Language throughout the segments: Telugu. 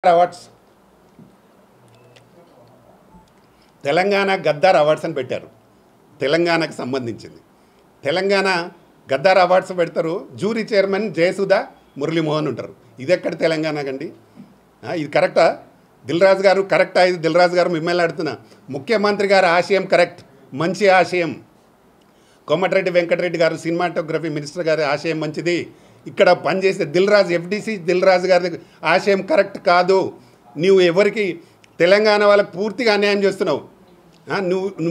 అవార్డ్స్ తెలంగాణ గద్దార్ అవార్డ్స్ అని పెట్టారు. తెలంగాణకు సంబంధించింది. తెలంగాణ గద్దార్ అవార్డ్స్ పెడతారు. జ్యూరీ చైర్మన్ జయసుధ మురళీమోహన్ ఉంటారు. ఇది ఎక్కడ తెలంగాణకండి? ఇది కరెక్టా? దిల్రాజు గారు కరెక్టా? ఇది దిల్రాజు గారు మిమ్మల్ని అడుగుతున్నా. ముఖ్యమంత్రి గారు ఆశయం కరెక్ట్, మంచి ఆశయం. కోమటిరెడ్డి వెంకటరెడ్డి గారు సినిమాటోగ్రఫీ మినిస్టర్ గారి ఆశయం మంచిది. ఇక్కడ పనిచేసే దిల్రాజు ఎఫ్డీసీ దిల్రాజు గారి ఆశయం కరెక్ట్ కాదు. నువ్వు ఎవరికి తెలంగాణ వాళ్ళకి పూర్తిగా అన్యాయం చేస్తున్నావు.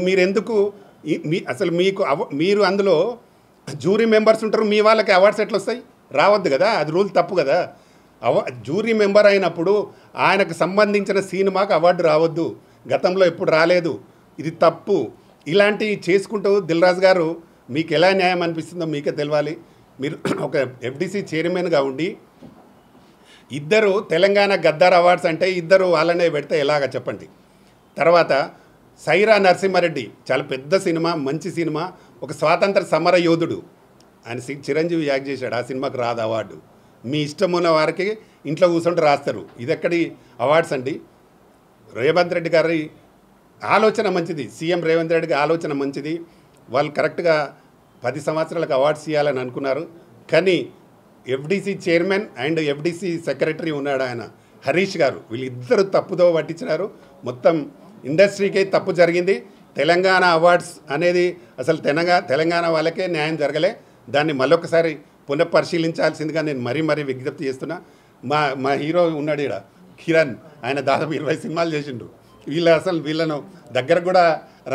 మీరెందుకు అసలు మీరు అందులో జ్యూరీ మెంబర్స్ ఉంటారు. మీ వాళ్ళకి అవార్డ్స్ ఎట్లా వస్తాయి? రావద్దు కదా, అది రూల్ తప్పు కదా. జ్యూరీ మెంబర్ అయినప్పుడు ఆయనకు సంబంధించిన సినిమాకు అవార్డు రావద్దు. గతంలో ఎప్పుడు రాలేదు. ఇది తప్పు. ఇలాంటివి చేసుకుంటూ దిల్రాజు గారు మీకు ఎలా న్యాయం అనిపిస్తుందో మీకే తెలవాలి. మీరు ఒక ఎఫ్డీసీ చైర్మన్గా ఉండి ఇద్దరు తెలంగాణ గద్దార్ అవార్డ్స్ అంటే ఇద్దరు వాళ్ళనే పెడితే ఎలాగ చెప్పండి. తర్వాత సైరా నరసింహారెడ్డి చాలా పెద్ద సినిమా, మంచి సినిమా, ఒక స్వాతంత్ర సమర యోధుడు. ఆయన చిరంజీవి యాక్ట్ చేశాడు. ఆ సినిమాకు రాదు అవార్డు. మీ ఇష్టం ఉన్న వారికి ఇంట్లో కూర్చుంటే రాస్తారు. ఇది ఎక్కడి అవార్డ్స్ అండి? రేవంత్ రెడ్డి గారి ఆలోచన మంచిది. సీఎం రేవంత్ రెడ్డికి ఆలోచన మంచిది. వాళ్ళు కరెక్ట్గా 10 సంవత్సరాలకు అవార్డ్స్ ఇవ్వాలని అనుకున్నారు. కానీ FDC chairman and FDC secretary ఉన్నాడు ఆయన హరీష్ గారు. వీళ్ళిద్దరూ తప్పుదో పట్టించినారు. మొత్తం ఇండస్ట్రీకే తప్పు జరిగింది. తెలంగాణ అవార్డ్స్ అనేది అసలు తెలంగాణ వాళ్ళకే న్యాయం జరగలే. దాన్ని మళ్ళొకసారి పునఃపరిశీలించాల్సిందిగా నేను మరీ విజ్ఞప్తి చేస్తున్నా. మా హీరో ఉన్నాడు ఇక్కడ కిరణ్, ఆయన దాదాపు 20 సినిమాలు చేసిండు. వీళ్ళను దగ్గర కూడా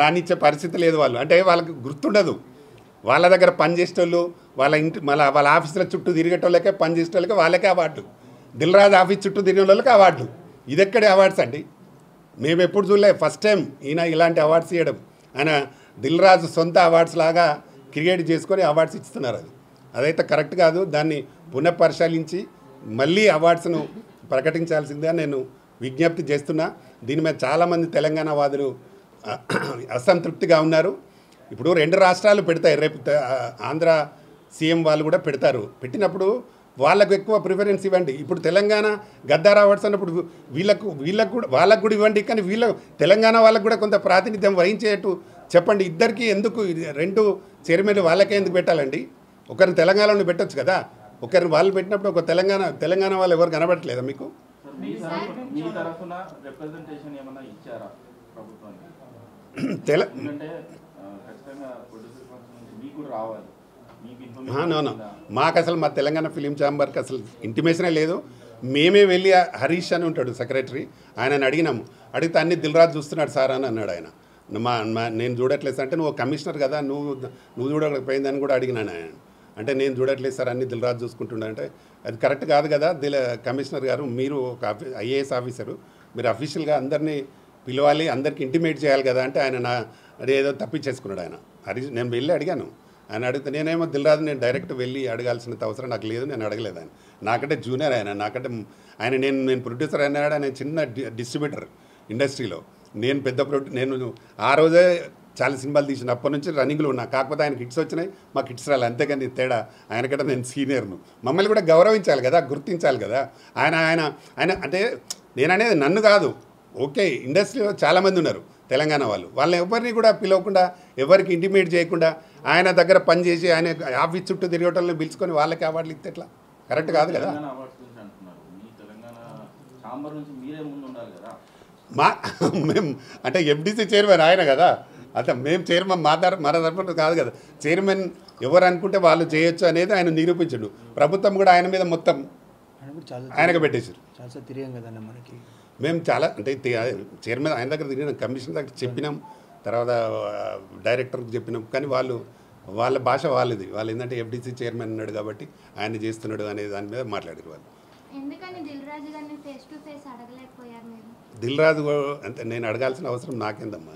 రానిచ్చే పరిస్థితి లేదు. వాళ్ళు అంటే వాళ్ళకి గుర్తుండదు. వాళ్ళ దగ్గర పనిచేసేటోళ్ళు, వాళ్ళ ఆఫీసుల చుట్టూ తిరిగేటోళ్ళకే, పనిచేసేటోళ్ళకే వాళ్ళకే అవార్డు. దిల్రాజు ఆఫీస్ చుట్టూ తిరిగిన వాళ్ళకి అవార్డు. ఇది ఎక్కడే అవార్డ్స్ అండి? మేము ఎప్పుడు చూడలే. ఫస్ట్ టైం ఈయన ఇలాంటి అవార్డ్స్ ఇవ్వడం. ఆయన దిల్రాజు సొంత అవార్డ్స్ లాగా క్రియేట్ చేసుకొని అవార్డ్స్ ఇస్తున్నారు. అదైతే కరెక్ట్ కాదు. దాన్ని పునఃపరిశీలించి మళ్ళీ అవార్డ్స్ను ప్రకటించాల్సిందిగా నేను విజ్ఞప్తి చేస్తున్నా. దీని మీద చాలామంది తెలంగాణ వాదులు అసంతృప్తిగా ఉన్నారు. ఇప్పుడు 2 రాష్ట్రాలు పెడతాయి. రేపు ఆంధ్ర సీఎం వాళ్ళు కూడా పెడతారు. పెట్టినప్పుడు వాళ్ళకు ఎక్కువ ప్రిఫరెన్స్ ఇవ్వండి. ఇప్పుడు తెలంగాణ గద్దార్ అవార్డ్స్ అన్నప్పుడు వాళ్ళకు కూడా ఇవ్వండి. కానీ తెలంగాణ వాళ్ళకు కూడా కొంత ప్రాతినిధ్యం వహించేట్టు చెప్పండి. ఇద్దరికి ఎందుకు 2 చైర్మన్లు వాళ్ళకే ఎందుకు పెట్టాలండి? ఒకరిని తెలంగాణలో పెట్టచ్చు కదా. ఒకరిని వాళ్ళు పెట్టినప్పుడు ఒక తెలంగాణ వాళ్ళు ఎవరు కనబడట్లేదా మీకు? మాకు అసలు మా తెలంగాణ ఫిలిం ఛాంబర్కి అసలు ఇంటిమేషనే లేదు. మేమే వెళ్ళి హరీష్ అని ఉంటాడు సెక్రటరీ, ఆయనని అడిగినాము. అడిగితే అన్ని దిల్రాజు చూస్తున్నాడు సార్ అని అన్నాడు ఆయన. నేను చూడట్లేదు అంటే నువ్వు కమిషనర్ కదా, నువ్వు చూడకపోయిందని కూడా అడిగినాను ఆయన. అంటే నేను చూడట్లేదు సార్, అన్ని దిల్రాజు చూసుకుంటున్నా అంటే అది కరెక్ట్ కాదు కదా. కమిషనర్ గారు, మీరు ఒక ఐఏఎస్ ఆఫీసరు, మీరు అఫీషియల్గా అందరినీ పిలవాలి, అందరికీ ఇంటిమేట్ చేయాలి కదా అంటే ఆయన ఏదో తప్పించేసుకున్నాడు ఆయన. హరీష్ నేను వెళ్ళి అడిగాను. ఆయన అడిగితే నేనేమో దిల్రాజు నేను డైరెక్ట్ వెళ్ళి అడగాల్సిన అవసరం నాకు లేదు, నేను అడగలేదు. ఆయన నాకంటే జూనియర్, నాకంటే ఆయన నేను ప్రొడ్యూసర్ అయినాడు. ఆయన చిన్న డిస్ట్రిబ్యూటర్ ఇండస్ట్రీలో. నేను నేను ఆ రోజే చాలా సినిమాలు తీసిన, అప్పటి నుంచి రన్నింగ్లో ఉన్నా. కాకపోతే ఆయనకి హిట్స్ వచ్చినాయి, మాకు హిట్స్ రాలి, అంతేకాని తేడా. ఆయనకంటే నేను సీనియర్ను. మమ్మల్ని కూడా గౌరవించాలి కదా, గుర్తించాలి కదా. ఆయన అంటే నేను అనేది నన్ను కాదు. ఓకే, ఇండస్ట్రీలో చాలామంది ఉన్నారు తెలంగాణ వాళ్ళని ఎవరిని కూడా పిలవకుండా, ఎవరికి ఇంటిమేట్ చేయకుండా ఆయన దగ్గర పనిచేసి ఆయన ఆఫీస్ చుట్టూ తిరిగేటోళ్ళని పిలుచుకొని వాళ్ళకి అవార్డులు ఇస్తే ఎట్లా? కరెక్ట్ కాదు కదా. మేము అంటే ఎఫ్డీసీ చైర్మన్ ఆయన కదా, అంటే మేము చైర్మన్ మన తరఫున కాదు కదా. చైర్మన్ ఎవరు అనుకుంటే వాళ్ళు చేయొచ్చు అనేది ఆయన నిరూపించడు. ప్రభుత్వం కూడా ఆయన మీద మొత్తం ఆయనకు పెట్టేశారు. మేము చాలా అంటే చైర్మన్ ఆయన దగ్గర తిరిగినాం, కమిషనర్ దగ్గర చెప్పినాం, తర్వాత డైరెక్టర్కి చెప్పినాం. కానీ వాళ్ళ భాష వాళ్ళది. వాళ్ళు ఏంటంటే ఎఫ్డీసీ చైర్మన్ ఉన్నాడు కాబట్టి ఆయన చేస్తున్నాడు అనే దాని మీద మాట్లాడారు వాళ్ళు. దిల్రాజు అంటే నేను అడగాల్సిన అవసరం నాకేందమ్మా.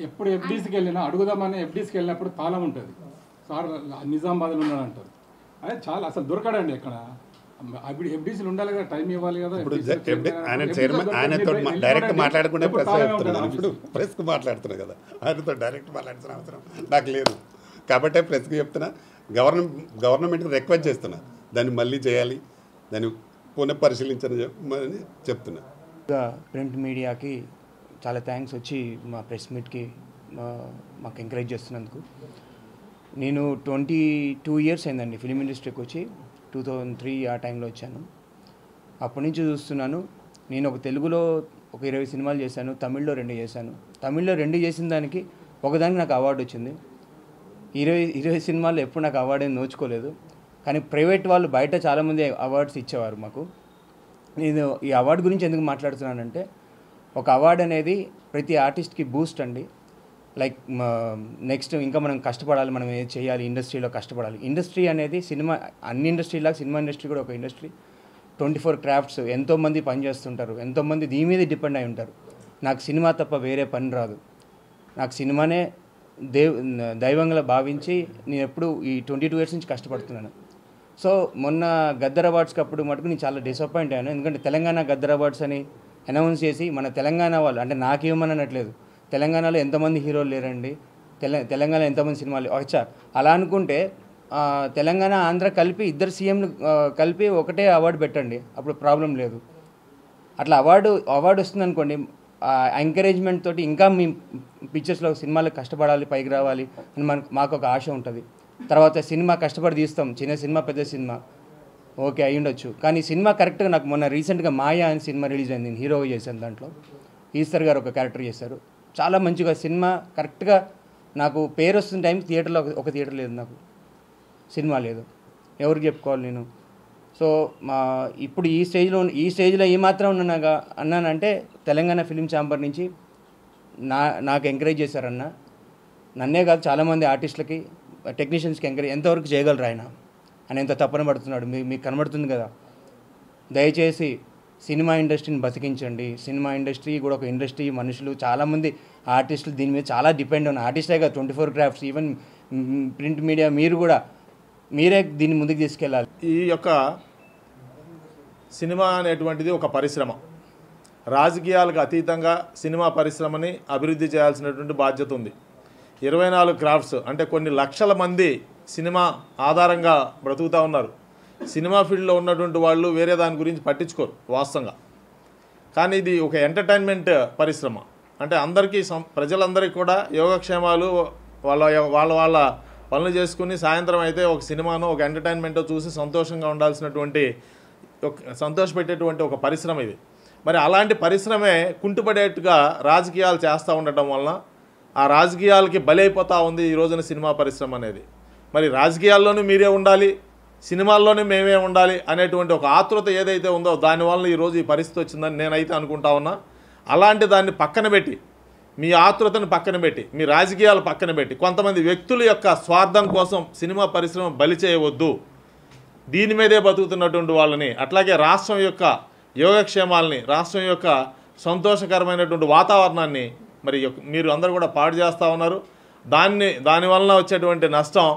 ఎప్పుడు ఎఫ్డీసీకి వెళ్ళినా అడుగుదామని ఎఫ్డీసీకి వెళ్ళినప్పుడు తాళం ఉంటుంది. సార్ నిజామాబాద్లో ఉన్నాడంటారు. అదే చాలా అసలు దొరకడండి ఎక్కడ. ఎఫ్డీసీలు ఉండాలి కదా, టైం ఇవ్వాలి కదా. ఇప్పుడు ఆయన చైర్మన్ ఆయనతో డైరెక్ట్ మాట్లాడకుండా ప్రెస్కు మాట్లాడుతున్నా కదా. ఆయనతో డైరెక్ట్ మాట్లాడాల్సిన అవసరం నాకు లేదు కాబట్టి ప్రెస్కి చెప్తున్నా. గవర్నమెంట్కి రిక్వెస్ట్ చేస్తున్నా, దాన్ని మళ్ళీ చేయాలి, దాన్ని పునఃపరిశీలించని చెప్తున్నా. ప్రింట్ మీడియాకి చాలా థ్యాంక్స్ వచ్చి మా ప్రెస్ మీట్కి మాకు ఎంకరేజ్ చేస్తున్నందుకు. నేను 22 ఇయర్స్ అయిందండి ఫిలిం ఇండస్ట్రీకి వచ్చి. 2003 ఆ టైంలో వచ్చాను. అప్పటి నుంచి చూస్తున్నాను. నేను తెలుగులో 20 సినిమాలు చేశాను, తమిళ్లో 2 చేశాను. తమిళ్లో 2 చేసిన దానికి ఒకదానికి నాకు అవార్డు వచ్చింది. 20 సినిమాల్లో ఎప్పుడు నాకు అవార్డు ఏం నోచుకోలేదు. కానీ ప్రైవేట్ వాళ్ళు బయట చాలామంది అవార్డ్స్ ఇచ్చేవారు మాకు. నేను ఈ అవార్డు గురించి ఎందుకు మాట్లాడుతున్నానంటే, ఒక అవార్డు అనేది ప్రతి ఆర్టిస్ట్కి బూస్ట్ అండి. లైక్ నెక్స్ట్ ఇంకా మనం కష్టపడాలి, మనం ఏది చేయాలి, ఇండస్ట్రీలో కష్టపడాలి. ఇండస్ట్రీ అనేది సినిమా, అన్ని ఇండస్ట్రీలాగా సినిమా ఇండస్ట్రీ కూడా ఒక ఇండస్ట్రీ. 24 క్రాఫ్ట్స్, ఎంతోమంది పని చేస్తుంటారు, ఎంతోమంది దీని మీద డిపెండ్ అయి ఉంటారు. నాకు సినిమా తప్ప వేరే పని రాదు. నాకు సినిమానే దైవంగా భావించి నేను ఎప్పుడు ఈ 22 ఇయర్స్ నుంచి కష్టపడుతున్నాను. సో మొన్న గద్దర్ అవార్డ్స్కి అప్పుడు మటుకు నేను చాలా డిసప్పాయింట్ అయ్యాను. ఎందుకంటే తెలంగాణ గద్దర్ అవార్డ్స్ అని అనౌన్స్ చేసి మన తెలంగాణ వాళ్ళు, అంటే నాకేమని అనట్లేదు, తెలంగాణలో ఎంతమంది హీరోలు లేరండి, తెలంగాణ ఎంతమంది సినిమాలు వచ్చా అలా అనుకుంటే తెలంగాణ ఆంధ్ర కలిపి ఇద్దరు సీఎంలు కలిపి ఒకటే అవార్డు పెట్టండి, అప్పుడు ప్రాబ్లం లేదు. అట్లా అవార్డు వస్తుంది అనుకోండి, ఎంకరేజ్మెంట్ తోటి ఇంకా మీ పిక్చర్స్లో సినిమాలకు కష్టపడాలి, పైకి రావాలి అని మాకు ఒక ఆశ ఉంటుంది. తర్వాత సినిమా కష్టపడి తీస్తాం, చిన్న సినిమా పెద్ద సినిమా ఓకే అయి ఉండొచ్చు. కానీ సినిమా కరెక్ట్గా నాకు మొన్న రీసెంట్గా మాయా అని సినిమా రిలీజ్ అయింది, నేను హీరోగా చేశాను. దాంట్లో ఈశ్వర్ గారు ఒక క్యారెక్టర్ చేశారు, చాలా మంచిగా సినిమా కరెక్ట్గా నాకు పేరు వస్తున్న టైం థియేటర్లో ఒక థియేటర్ లేదు, నాకు సినిమా లేదు, ఎవరికి చెప్పుకోవాలి నేను. సో ఇప్పుడు ఈ స్టేజ్లో ఏమాత్రం అన్నానంటే తెలంగాణ ఫిలిం ఛాంబర్ నుంచి నాకు ఎంకరేజ్ చేశారన్న. నన్నే కాదు చాలామంది ఆర్టిస్టులకి, టెక్నీషియన్స్కి ఎంతవరకు చేయగలరు ఆయన అని ఎంత తప్పన పడుతున్నాడు. మీకు కనబడుతుంది కదా. దయచేసి సినిమా ఇండస్ట్రీని బతికించండి. సినిమా ఇండస్ట్రీ కూడా ఒక ఇండస్ట్రీ, మనుషులు చాలామంది ఆర్టిస్టులు దీని మీద చాలా డిపెండ్ ఉన్న ఆర్టిస్టే కదా. 24 క్రాఫ్ట్స్, ఈవెన్ ప్రింట్ మీడియా, మీరే దీన్ని ముందుకు తీసుకెళ్ళాలి. ఈ యొక్క సినిమా అనేటువంటిది ఒక పరిశ్రమ. రాజకీయాలకు అతీతంగా సినిమా పరిశ్రమని అభివృద్ధి చేయాల్సినటువంటి బాధ్యత ఉంది. 24 క్రాఫ్ట్స్ అంటే కొన్ని లక్షల మంది సినిమా ఆధారంగా బ్రతుకుతూ ఉన్నారు. సినిమా ఫీల్డ్లో ఉన్నటువంటి వాళ్ళు వేరే దాని గురించి పట్టించుకోరు వాస్తవంగా. కానీ ఇది ఒక ఎంటర్టైన్మెంట్ పరిశ్రమ. అంటే అందరికీ, ప్రజలందరికీ కూడా యోగక్షేమాలు వాళ్ళ పనులు చేసుకుని సాయంత్రం అయితే ఒక సినిమాను, ఒక ఎంటర్టైన్మెంట్ చూసి సంతోషంగా ఉండాల్సినటువంటి, సంతోషపెట్టేటువంటి ఒక పరిశ్రమ ఇది. మరి అలాంటి పరిశ్రమే కుంటుపడేట్టుగా రాజకీయాలు చేస్తూ ఉండటం వలన ఆ రాజకీయాలకి బలైపోతూ ఉంది ఈ రోజున సినిమా పరిశ్రమ అనేది. మరి రాజకీయాల్లోనూ మీరే ఉండాలి, సినిమాల్లోనే మేమే ఉండాలి అనేటువంటి ఒక ఆతృత ఏదైతే ఉందో దానివల్ల ఈరోజు ఈ పరిస్థితి వచ్చిందని నేనైతే అనుకుంటా ఉన్నా. అలాంటి దాన్ని పక్కన పెట్టి, మీ ఆతృతను పక్కన పెట్టి, మీ రాజకీయాలు పక్కన పెట్టి, కొంతమంది వ్యక్తుల యొక్క స్వార్థం కోసం సినిమా పరిశ్రమ బలి చేయవద్దు. దీని మీదే బతుకుతున్నటువంటి వాళ్ళని, అట్లాగే రాష్ట్రం యొక్క యోగక్షేమాలని, రాష్ట్రం యొక్క సంతోషకరమైనటువంటి వాతావరణాన్ని మరి మీరు అందరూ కూడా పాడు చేస్తూ ఉన్నారు. దానివల్ల వచ్చేటువంటి నష్టం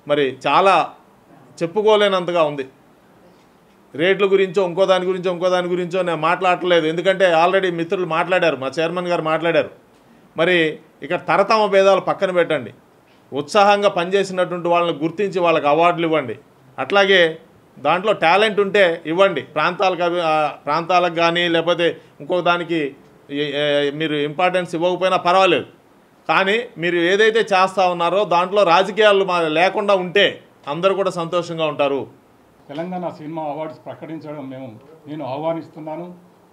మరి చాలా చెప్పుకోలేనంతగా ఉంది. రేట్ల గురించో ఇంకో దాని గురించో నేను మాట్లాడలేదు. ఎందుకంటే ఆల్రెడీ మిత్రులు మాట్లాడారు, మా చైర్మన్ గారు మాట్లాడారు. మరి ఇక్కడ తరతమ భేదాలు పక్కన పెట్టండి. ఉత్సాహంగా పనిచేసినటువంటి వాళ్ళని గుర్తించి వాళ్ళకి అవార్డులు ఇవ్వండి. అట్లాగే దాంట్లో టాలెంట్ ఉంటే ఇవ్వండి. ప్రాంతాలకు కానీ లేకపోతే ఇంకో దానికి మీరు ఇంపార్టెన్స్ ఇవ్వకపోయినా పర్వాలేదు. కానీ మీరు ఏదైతే చేస్తూ ఉన్నారో దాంట్లో రాజకీయాలు లేకుండా ఉంటే అందరూ కూడా సంతోషంగా ఉంటారు. తెలంగాణ సినిమా అవార్డ్స్ ప్రకటించడం నేను ఆహ్వానిస్తున్నాను.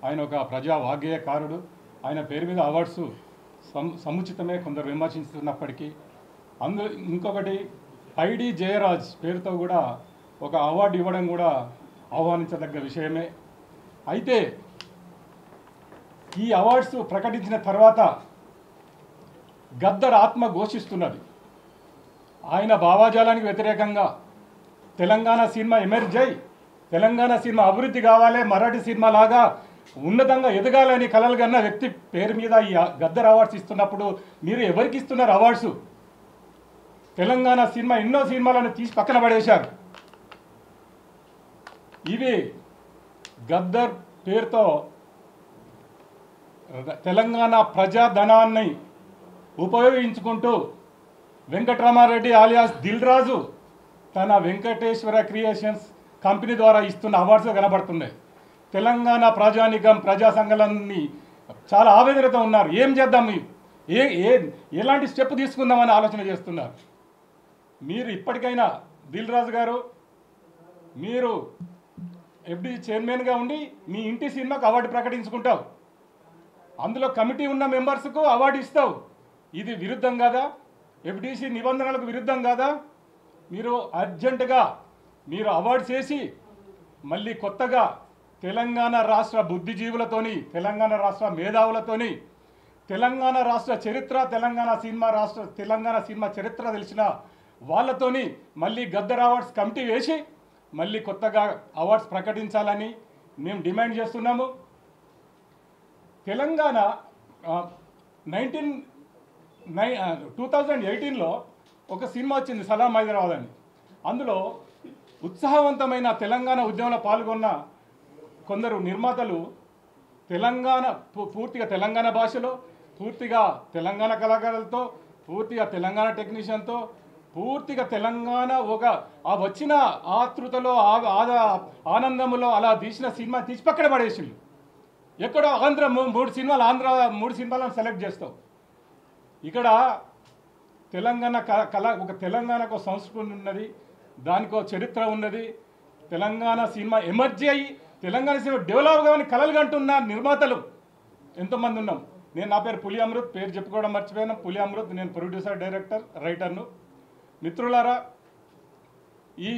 ఆయన ఒక ప్రజా వాగ్గేయకారుడు. ఆయన పేరు మీద అవార్డ్స్ సముచితమే, కొందరు విమర్శిస్తున్నప్పటికీ. అందులో ఇంకొకటి ఐడి జయరాజ్ పేరుతో కూడా ఒక అవార్డు ఇవ్వడం కూడా ఆహ్వానించదగ్గ విషయమే. అయితే ఈ అవార్డ్స్ ప్రకటించిన తర్వాత గద్దర్ ఆత్మ ఘోషిస్తున్నది. ఆయన భావాజాలానికి వ్యతిరేకంగా తెలంగాణ సినిమా ఎమర్జ్ అయ్యి, తెలంగాణ సినిమా అభివృద్ధి కావాలి, మరాఠీ సినిమా లాగా ఉన్నతంగా ఎదగాలని కలలు కన్న వ్యక్తి పేరు మీద ఈ గద్దర్ అవార్డ్స్ ఇస్తున్నప్పుడు మీరు ఎవరికి ఇస్తున్నారు అవార్డ్స్? తెలంగాణ సినిమా ఎన్నో సినిమాలను తీసి పక్కన పడేశారు. ఇవి గద్దర్ పేరుతో తెలంగాణ ప్రజాధనాన్ని ఉపయోగించుకుంటూ వెంకటరామారెడ్డి ఆలియాస్ దిల్ రాజు తన వెంకటేశ్వర క్రియేషన్స్ కంపెనీ ద్వారా ఇస్తున్న అవార్డ్స్ కనబడుతున్నాయి. తెలంగాణ ప్రజానికం ప్రజా సంఘాలన్నీ చాలా ఆవేదనతో ఉన్నారు. ఏం చేద్దాం, ఎలాంటి స్టెప్ తీసుకుందామని ఆలోచన చేస్తున్నారు. మీరు ఇప్పటికైనా దిల్ రాజు గారు, మీరు ఎఫ్డీ చైర్మన్గా ఉండి మీ ఇంటి సినిమాకు అవార్డు ప్రకటించుకుంటావు, అందులో కమిటీ ఉన్న మెంబర్స్కు అవార్డు ఇస్తావు. ఇది విరుద్ధం కాదా? ఎఫ్డీసీ నిబంధనలకు విరుద్ధం కాదా? మీరు అర్జెంటుగా మీరు అవార్డు చేసి మళ్ళీ కొత్తగా తెలంగాణ రాష్ట్ర బుద్ధిజీవులతోని, తెలంగాణ రాష్ట్ర మేధావులతోని, తెలంగాణ రాష్ట్ర చరిత్ర, తెలంగాణ సినిమా చరిత్ర తెలిసిన వాళ్ళతోని మళ్ళీ గద్దర్ అవార్డ్స్ కమిటీ వేసి మళ్ళీ కొత్తగా అవార్డ్స్ ప్రకటించాలని మేము డిమాండ్ చేస్తున్నాము. తెలంగాణ 2018లో ఒక సినిమా వచ్చింది సలాం హైదరాబాద్ అని. అందులో ఉత్సాహవంతమైన తెలంగాణ ఉద్యమంలో పాల్గొన్న కొందరు నిర్మాతలు పూర్తిగా తెలంగాణ భాషలో, పూర్తిగా తెలంగాణ కళాకారులతో, పూర్తిగా తెలంగాణ టెక్నీషియన్తో, పూర్తిగా తెలంగాణ ఆ వచ్చిన ఆతృతలో ఆనందములో అలా తీసిన సినిమా తీసి పక్కన పడేసిండు. ఎక్కడో ఆంధ్ర మూడు సినిమాలను సెలెక్ట్ చేస్తావు. ఇక్కడ తెలంగాణ ఒక తెలంగాణకు సంస్కృతి ఉన్నది, దానికో చరిత్ర ఉన్నది. తెలంగాణ సినిమా ఎమర్జీ అయ్యి తెలంగాణ సినిమా డెవలప్ కావని కలలు కంటున్న నిర్మాతలు ఎంతోమంది ఉన్నాం. నా పేరు పులి అమృత్, పేరు చెప్పుకోవడం మర్చిపోయాను. పులి అమృత్, నేను ప్రొడ్యూసర్, డైరెక్టర్, రైటర్ను. మిత్రులారా, ఈ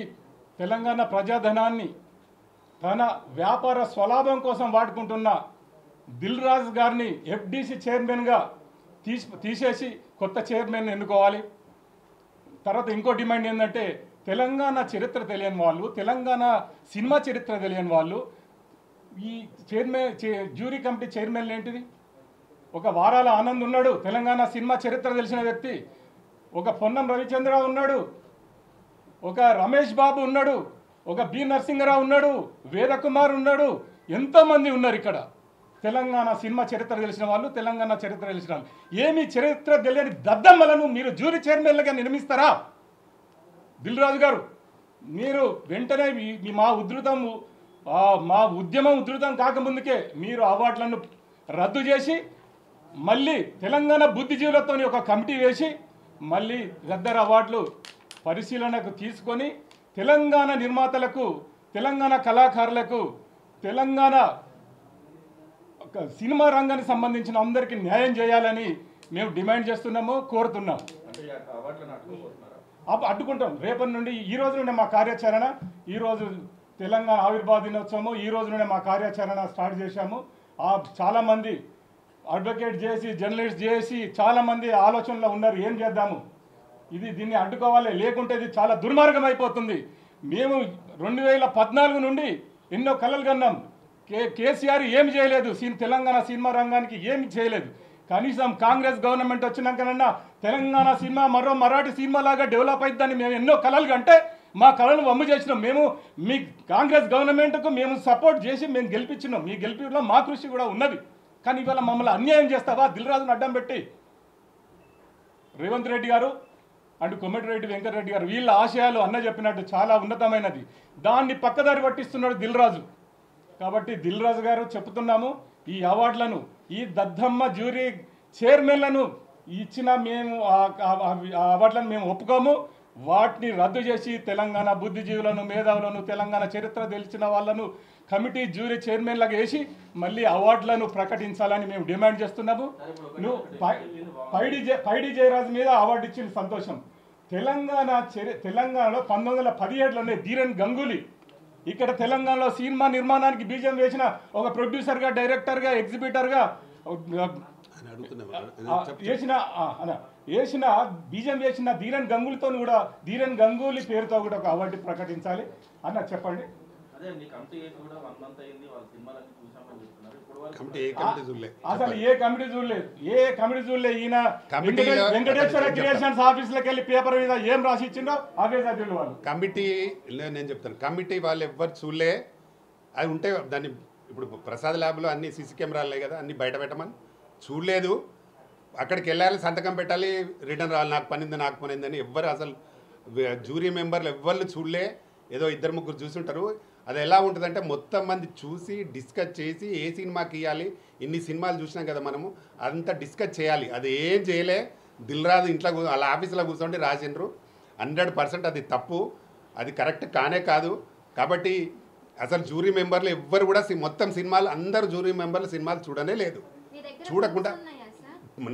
తెలంగాణ ప్రజాధనాన్ని తన వ్యాపార స్వలాభం కోసం వాడుకుంటున్న దిల్ రాజు గారిని ఎఫ్డీసీ చైర్మన్గా తీసేసి కొత్త చైర్మన్ ఎన్నుకోవాలి. తర్వాత ఇంకో డిమాండ్ ఏంటంటే, తెలంగాణ చరిత్ర తెలియని వాళ్ళు, తెలంగాణ సినిమా చరిత్ర తెలియని వాళ్ళు ఈ జ్యూరీ కమిటీ చైర్మన్ ఏంటిది? ఒక వారాల ఆనంద్ ఉన్నాడు, తెలంగాణ సినిమా చరిత్ర తెలిసిన వ్యక్తి. ఒక పొన్నం రవిచంద్ర ఉన్నాడు, ఒక రమేష్ బాబు ఉన్నాడు, ఒక బి నరసింహరావు ఉన్నాడు, వేదకుమార్ ఉన్నాడు, ఎంతోమంది ఉన్నారు ఇక్కడ తెలంగాణ సినిమా చరిత్ర తెలిసిన వాళ్ళు, తెలంగాణ చరిత్ర తెలిసిన వాళ్ళు. ఏమి చరిత్ర తెలియని దద్దమ్మలను మీరు జ్యూరీ చైర్మన్లుగా నిర్మిస్తారా? దిల్ రాజు గారు, మీరు వెంటనే మా ఉద్యమం ఉధృతం కాకముందుకే మీరు అవార్డులను రద్దు చేసి మళ్ళీ తెలంగాణ బుద్ధిజీవులతో ఒక కమిటీ వేసి మళ్ళీ గద్దర్ అవార్డులు పరిశీలనకు తీసుకొని తెలంగాణ నిర్మాతలకు, తెలంగాణ కళాకారులకు, తెలంగాణ సినిమా రంగానికి సంబంధించిన అందరికీ న్యాయం చేయాలని మేము డిమాండ్ చేస్తున్నాము, కోరుతున్నాం. అడ్డుకుంటాం. రేపటి నుండి, ఈ రోజు నుండి మా కార్యాచరణ, ఈరోజు తెలంగాణ ఆవిర్భావ దినోత్సవము, ఈ రోజు నుండి మా కార్యాచరణ స్టార్ట్ చేశాము. చాలామంది అడ్వకేట్ చేసి, జర్నలిస్ట్ చేసి చాలామంది ఆలోచనలో ఉన్నారు, ఏం చేద్దాము, దీన్ని అడ్డుకోవాలి, లేకుంటే ఇది చాలా దుర్మార్గం అయిపోతుంది. మేము 2014 నుండి ఎన్నో కలలు కన్నాం. కేసీఆర్ ఏమి చేయలేదు, తెలంగాణ సినిమా రంగానికి ఏమి చేయలేదు. కనీసం కాంగ్రెస్ గవర్నమెంట్ వచ్చినాకనన్నా తెలంగాణ సినిమా మరో మరాఠీ సినిమా లాగా డెవలప్ అవుతుందని మేము ఎన్నో కలలు కంటే మా కళను వమ్ము చేసినాం. మేము మీ కాంగ్రెస్ గవర్నమెంట్కు మేము సపోర్ట్ చేసి మేము గెలిపించినాం. మీ గెలిపిలో మా కృషి కూడా ఉన్నది. కానీ ఇవాళ మమ్మల్ని అన్యాయం చేస్తావా? దిల్ రాజును అడ్డం పెట్టి రేవంత్ రెడ్డి గారు అండ్ కొమ్మిటిరెడ్డి వెంకటరెడ్డి గారు, వీళ్ళ ఆశయాలు అన్న చెప్పినట్టు చాలా ఉన్నతమైనది, దాన్ని పక్కదారి పట్టిస్తున్నాడు దిల్ రాజు. కాబట్టి దిల్ రాజు గారు చెప్తున్నాము, ఈ అవార్డులను, ఈ దద్దమ్మ జ్యూరీ చైర్మన్లను ఇచ్చిన మేము ఆ అవార్డులను మేము ఒప్పుకోము. వాటిని రద్దు చేసి తెలంగాణ బుద్ధిజీవులను, మేధావులను, తెలంగాణ చరిత్ర తెలిసిన వాళ్ళను కమిటీ జ్యూరీ చైర్మన్లకు వేసి మళ్ళీ అవార్డులను ప్రకటించాలని మేము డిమాండ్ చేస్తున్నాము. నువ్వు పైడి జయరాజు మీద అవార్డు ఇచ్చిన సంతోషం. తెలంగాణలో 1917లోనే ధీరన్ గంగూలీ ఇక్కడ తెలంగాణలో సినిమా నిర్మాణానికి బీజం వేసిన ఒక ప్రొడ్యూసర్గా, డైరెక్టర్గా, ఎగ్జిబిటర్గా బీజం వేసిన ధీరన్ గంగూలీతో కూడా, ధీరన్ గంగూలీ పేరుతో కూడా ఒక అవార్డు ప్రకటించాలి అన్న చెప్పండి. అసలు ఏ కమిటీ చూడలేదు. ఈయన వెంకటేశ్వర క్రియేషన్స్ ఆఫీసులకు వెళ్ళి పేపర్ మీద ఏం రాసి ఇచ్చిండో అవే చదివిన వాళ్ళు. కమిటీ నేను చెప్తాను, కమిటీ వాళ్ళు ఎవ్వరు చూడలే. అది ఉంటే దాన్ని ఇప్పుడు ప్రసాద్ ల్యాబ్లో అన్ని సీసీ కెమెరాలే కదా, అన్ని బయట పెట్టమని చూడలేదు. అక్కడికి వెళ్ళాలి, సంతకం పెట్టాలి, రిటర్న్ రావాలి, నాకు పనిందని ఎవ్వరు అసలు జ్యూరీ మెంబర్లు ఎవ్వరు చూడలే. ఏదో 2-3 చూసుంటారు. అది ఎలా ఉంటుందంటే మొత్తం మంది చూసి డిస్కస్ చేసి ఏ సినిమాకి ఇవ్వాలి, ఇన్ని సినిమాలు చూసినాం కదా మనము, అంతా డిస్కస్ చేయాలి. అది ఏం చేయలే, దిల్రాజు ఇంట్లో వాళ్ళ ఆఫీసులో కూర్చోండి రాసిండ్రు. 100% అది తప్పు, అది కరెక్ట్ కానే కాదు. కాబట్టి అసలు జ్యూరీ మెంబర్లు ఎవ్వరు కూడా మొత్తం సినిమాలు అందరూ జ్యూరీ మెంబర్లు సినిమాలు చూడనే లేదు. చూడకుండా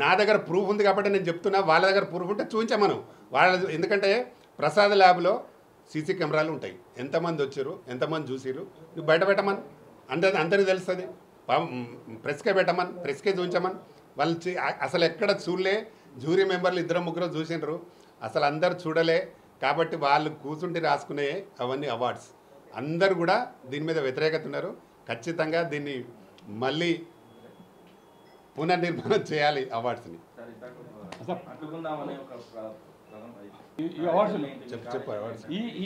నా దగ్గర ప్రూఫ్ ఉంది కాబట్టి నేను చెప్తున్నా, వాళ్ళ దగ్గర ప్రూఫ్ ఉంటే చూపించమను వాళ్ళ. ఎందుకంటే ప్రసాద్ ల్యాబ్లో సీసీ కెమెరాలు ఉంటాయి, ఎంతమంది వచ్చారు, ఎంతమంది చూసిరు, నువ్వు బయట పెట్టమని అందరికీ తెలుస్తుంది. ప్రెస్కే పెట్టమని, ప్రెస్కే చూపించమని. వాళ్ళు అసలు ఎక్కడ చూడలే, జ్యూరీ మెంబర్లు 2-3 చూసిండ్రు, అసలు అందరు చూడలే. కాబట్టి వాళ్ళు కూర్చుండి రాసుకునే అవన్నీ అవార్డ్స్. అందరు కూడా దీని మీద వ్యతిరేకత ఉన్నారు. ఖచ్చితంగా దీన్ని మళ్ళీ పునర్నిర్మాణం చేయాలి అవార్డ్స్ని.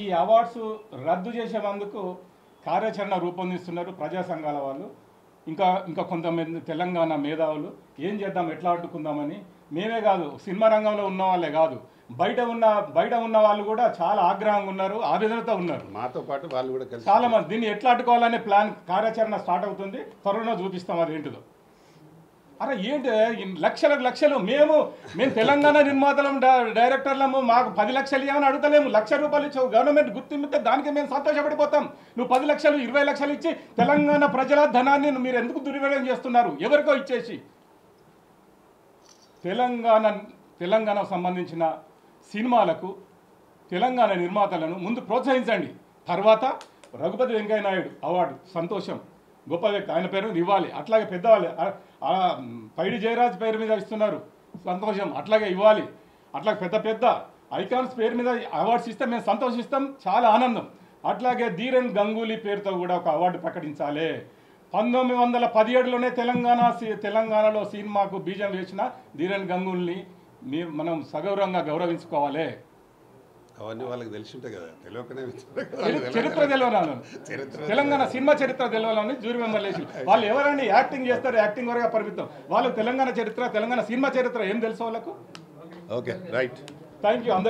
ఈ అవార్డ్స్ రద్దు చేసేందుకు కార్యాచరణ రూపొందిస్తున్నారు ప్రజా సంఘాల వాళ్ళు, ఇంకా కొంతమంది తెలంగాణ మేధావులు. ఏం చేద్దాం, ఎట్లా అడ్డుకుందామని. మేమే కాదు, సినిమా రంగంలో ఉన్న వాళ్ళే కాదు, బయట ఉన్న వాళ్ళు కూడా చాలా ఆగ్రహంగా ఉన్నారు, ఆవేదనతో ఉన్నారు. మాతో పాటు వాళ్ళు కూడా చాలా మంది దీన్ని ఎట్లా అడ్డుకోవాలనే కార్యాచరణ స్టార్ట్ అవుతుంది. త్వరలో చూపిస్తాం అది ఏంటిదో. అరే ఏంటి లక్షలు మేము తెలంగాణ నిర్మాతలం డైరెక్టర్లము, మాకు 10 లక్షలు ఇవ్వమని అడుగుతలేము. ₹1,00,000 ఇచ్చావు గవర్నమెంట్ గుర్తింపితే దానికి మేము సంతోషపడిపోతాం. నువ్వు 10 లక్షలు 20 లక్షలు ఇచ్చి తెలంగాణ ప్రజల ధనాన్ని మీరు ఎందుకు దుర్వినియోగం చేస్తున్నారు? ఎవరికో ఇచ్చేసి. తెలంగాణకు సంబంధించిన సినిమాలకు తెలంగాణ నిర్మాతలను ముందు ప్రోత్సహించండి. తర్వాత రఘుపతి వెంకయ్య నాయుడు అవార్డు సంతోషం, గొప్ప వ్యక్తి, ఆయన పేరు ఇవ్వాలి. అట్లాగే పెద్దవాళ్ళు పైడి జయరాజ్ పేరు మీద ఇస్తున్నారు, సంతోషం, అట్లాగే ఇవ్వాలి. అట్లాగే పెద్ద ఐకాన్స్ పేరు మీద అవార్డ్స్ ఇస్తే మేము సంతోషిస్తాం, చాలా ఆనందం. అట్లాగే ధీరన్ గంగూలీ పేరుతో కూడా ఒక అవార్డు ప్రకటించాలి. 1917లోనే తెలంగాణలో సినిమాకు బీజం వేసిన ధీరన్ గంగూలీని మనం సగౌరవంగా గౌరవించుకోవాలి. అవన్నీ వాళ్ళకి తెలిసి ఉంటాయి కదా, తెలియకనే చరిత్ర తెలియాలని, తెలంగాణ సినిమా చరిత్ర తెలియాలని జ్యూరీ మెంబర్లు వేసి వాళ్ళు ఎవరైనా యాక్టింగ్ చేస్తారు, యాక్టింగ్ వరకు పరిమితం. వాళ్ళకు తెలంగాణ చరిత్ర, తెలంగాణ సినిమా చరిత్ర ఏం తెలుసు వాళ్ళకు. ఓకే, రైట్, థ్యాంక్ యూ అందరు.